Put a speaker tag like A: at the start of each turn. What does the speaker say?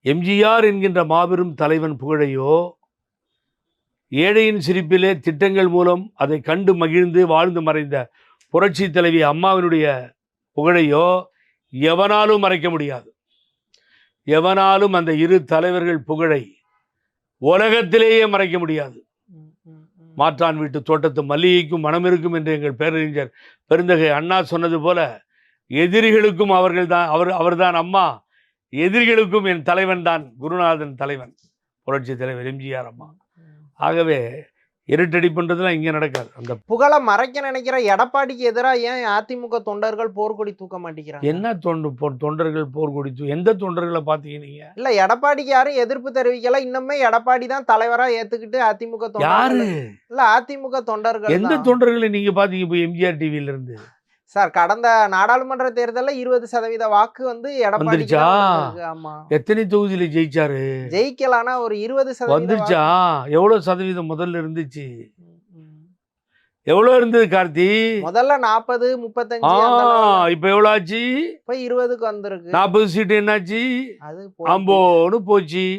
A: எம்ஜிஆர் என்கின்ற மாபெரும் தலைவன் புகழையோ, ஏழையின் சிரிப்பிலே திட்டங்கள் மூலம் அதை கண்டு மகிழ்ந்து வாழ்ந்து மறைந்த புரட்சி தலைவி அம்மாவினுடைய புகழையோ எவனாலும் மறைக்க முடியாது. எவனாலும் அந்த இரு தலைவர்கள் புகழை உலகத்திலேயே மறைக்க முடியாது. மாற்றான் வீட்டு தோட்டத்து மல்லிகைக்கும் மனம் இருக்கும் என்று எங்கள் பேரறிஞர் பெருந்தகை அண்ணா சொன்னது போல, எதிரிகளுக்கும் அவர்தான் அம்மா, எதிரிகளுக்கும் என் தலைவன் தான் குருநாதன் தலைவன், புரட்சி தலைவர் எம்ஜிஆர் அம்மா. ஆகவே இருட்டடி பண்றதுலாம் இங்க நடக்காது. அந்த
B: புகழை மறைக்க நினைக்கிற எடப்பாடிக்கு எதிராக ஏன் அதிமுக தொண்டர்கள் போர்க்கொடி தூக்க மாட்டேங்கிறாங்க?
A: என்ன தொண்டர்கள் போர்க்கொடி எந்த தொண்டர்களை பாத்தீங்க நீங்க?
B: இல்ல, எடப்பாடிக்கு யாரும் எதிர்ப்பு தெரிவிக்கல. இன்னுமே எடப்பாடி தான் தலைவரா ஏத்துக்கிட்டு அதிமுக
A: யாரு
B: இல்ல அதிமுக தொண்டர்கள்.
A: எந்த தொண்டர்களை நீங்க பாத்தீங்க இப்போ எம்ஜிஆர் டிவில இருந்து?
B: சார், கடந்த நாடாளுமன்ற தேர்தலில் 20% வாக்கு வந்து எடப்பாடி. ஆமா,
A: எத்தனை தொகுதியில ஜெயிச்சாரு?
B: ஜெயிக்கலானா ஒரு 20%
A: வந்துருச்சா? எவ்வளவு சதவீதம் முதல்ல இருந்துச்சு? எவ்வளவு இருந்தது கார்த்தி?
B: முதல்ல 40, 35.
A: இப்ப எவ்வளவு ஆச்சு?
B: இப்ப 20க்கு வந்திருக்கு.
A: 40 சீட்டு என்னாச்சு?
B: அது
A: அம்போன்னு போச்சு.